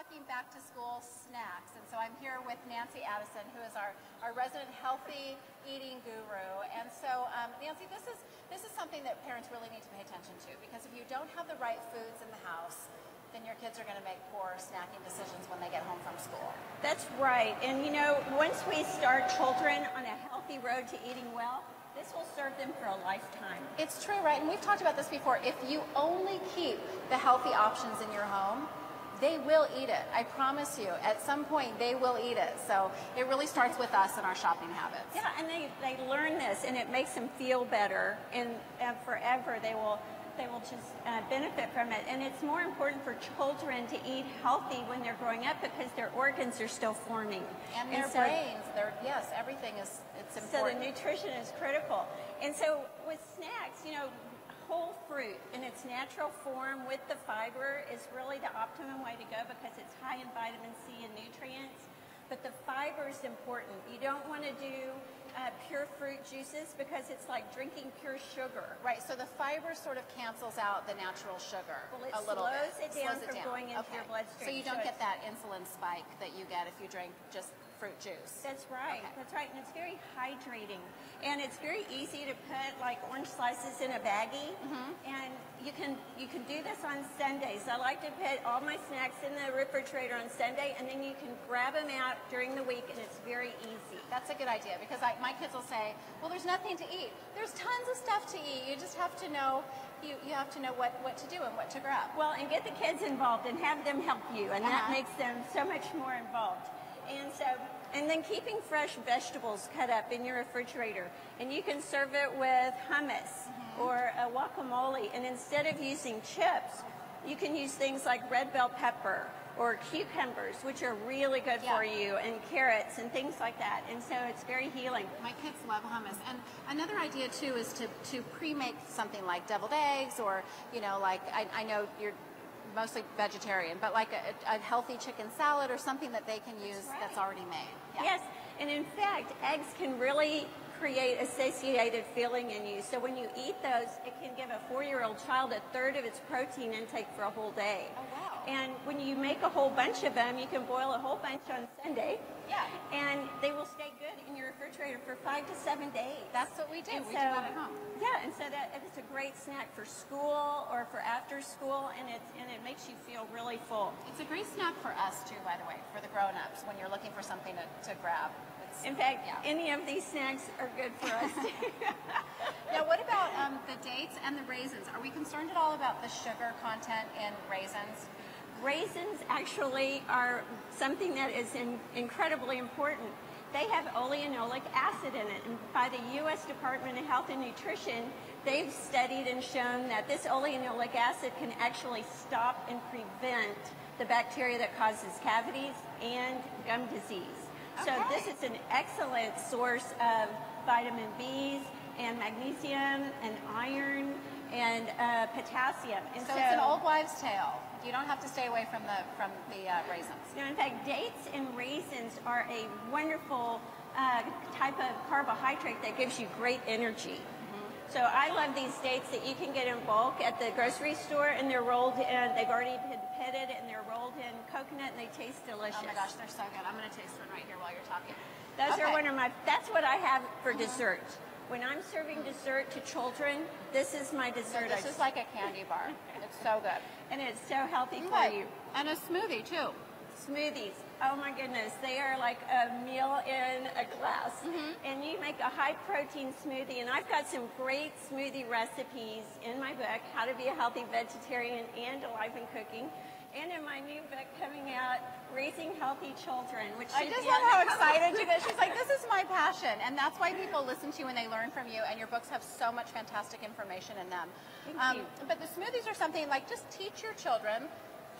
talking back to school snacks, and so I'm here with Nancy Addison, who is our resident healthy eating guru. And so, Nancy, this is something that parents really need to pay attention to, because if you don't have the right foods in the house, then your kids are going to make poor snacking decisions when they get home from school. That's right. And you know, once we start children on a healthy road to eating well, this will serve them for a lifetime. It's true, right? And we've talked about this before. If you only keep the healthy options in your home, they will eat it. I promise you. At some point, they will eat it. So it really starts with us and our shopping habits. Yeah, and they learn this, and it makes them feel better, and forever they will just benefit from it. And it's more important for children to eat healthy when they're growing up, because their organs are still forming. And their brains, yes, everything is, it's important. So the nutrition is critical. And so with snacks, you know, whole fruit in its natural form with the fiber is really the optimum way to go, because it's high in vitamin C and nutrients. But the fiber is important. You don't want to do pure fruit juices, because it's like drinking pure sugar. Right, so the fiber sort of cancels out the natural sugar a little bit. It slows it down from going into your bloodstream. So you don't get that insulin spike that you get if you drink just fruit juice. That's right. Okay. That's right. And it's very hydrating. And it's very easy to put like orange slices in a baggie. And you can do this on Sundays. I like to put all my snacks in the refrigerator on Sunday, and then you can grab them out during the week, and it's very easy. That's a good idea, because my kids will say, well, there's nothing to eat. There's tons of stuff to eat. You just have to know you have to know what to do and what to grab. Well, and get the kids involved and have them help you, and that makes them so much more involved. And then keeping fresh vegetables cut up in your refrigerator, and you can serve it with hummus or a guacamole. And instead of using chips, you can use things like red bell pepper or cucumbers, which are really good for you, and carrots and things like that. And so it's very healing. My kids love hummus. And another idea too is to pre-make something like deviled eggs, or like I know you're mostly vegetarian, but like a healthy chicken salad or something that they can use that's already made. Yes, and in fact, eggs can really create a satiated feeling in you. So when you eat those, it can give a 4-year-old child a third of its protein intake for a whole day. Oh, wow. And when you make a whole bunch of them, you can boil a whole bunch on Sunday. Yeah. And they will stay good in your refrigerator for 5 to 7 days. That's what we do. And we do that at home. Yeah, and so it's a great snack for school or for after school, and it makes you feel really full. It's a great snack for us too, by the way, for the grown-ups, when you're looking for something to grab. In fact, any of these snacks are good for us. Now, what about the dates and the raisins? Are we concerned at all about the sugar content in raisins? Raisins actually are something that is incredibly important. They have oleanolic acid in it, and by the U.S. Department of Health and Nutrition, they've studied and shown that this oleanolic acid can actually stop and prevent the bacteria that causes cavities and gum disease. So this is an excellent source of vitamin B's and magnesium and iron and potassium. And so it's an old wives' tale. You don't have to stay away from the raisins. No, in fact, dates and raisins are a wonderful type of carbohydrate that gives you great energy. So I love these dates that you can get in bulk at the grocery store, and they're rolled in, they've already been pitted, and they're rolled in coconut, and they taste delicious. Oh my gosh, they're so good. I'm going to taste one right here while you're talking. Those are one of that's what I have for dessert. When I'm serving dessert to children, this is my dessert. So this is like a candy bar. It's so good. And it's so healthy for you. And a smoothie too. Smoothies. Oh my goodness, they are like a meal in a glass. And you make a high protein smoothie, and I've got some great smoothie recipes in my book, How to Be a Healthy Vegetarian and Alive in Cooking, and in my new book coming out, Raising Healthy Children, which I just love how excited you get. She's like, this is my passion, and that's why people listen to you and they learn from you, and your books have so much fantastic information in them. Thank you. But the smoothies are something like, just teach your children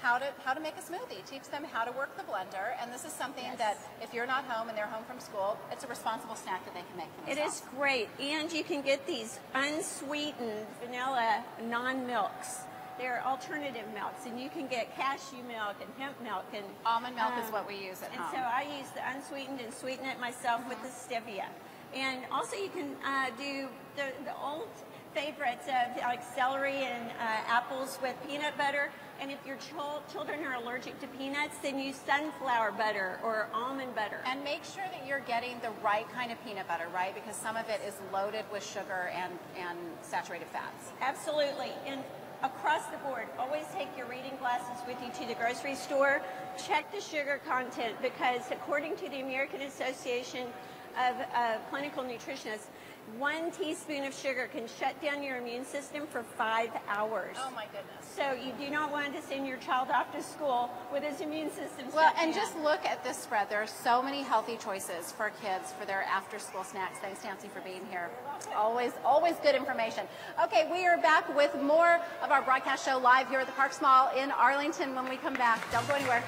how to make a smoothie. Teach them how to work the blender, and this is something that if you're not home and they're home from school, it's a responsible snack that they can make for themselves. It is great, and you can get these unsweetened vanilla non-milks. They're alternative milks, and you can get cashew milk and hemp milk, and almond milk is what we use at home. And so I use the unsweetened and sweeten it myself with the stevia. And also you can do the old favorites of like celery and apples with peanut butter. And if your children are allergic to peanuts, then use sunflower butter or almond butter. And make sure that you're getting the right kind of peanut butter, right? Because some of it is loaded with sugar and saturated fats. Absolutely. And across the board, always take your reading glasses with you to the grocery store. Check the sugar content, because according to the American Association of Clinical Nutritionists, 1 teaspoon of sugar can shut down your immune system for 5 hours. Oh my goodness. So you do not want to send your child off to school with his immune system Well, shut and down. just look at this spread. There are so many healthy choices for kids for their after-school snacks. Thanks, Nancy, for being here. Always good information. Okay, we are back with more of our broadcast show live here at the Parks Mall in Arlington when we come back. Don't go anywhere.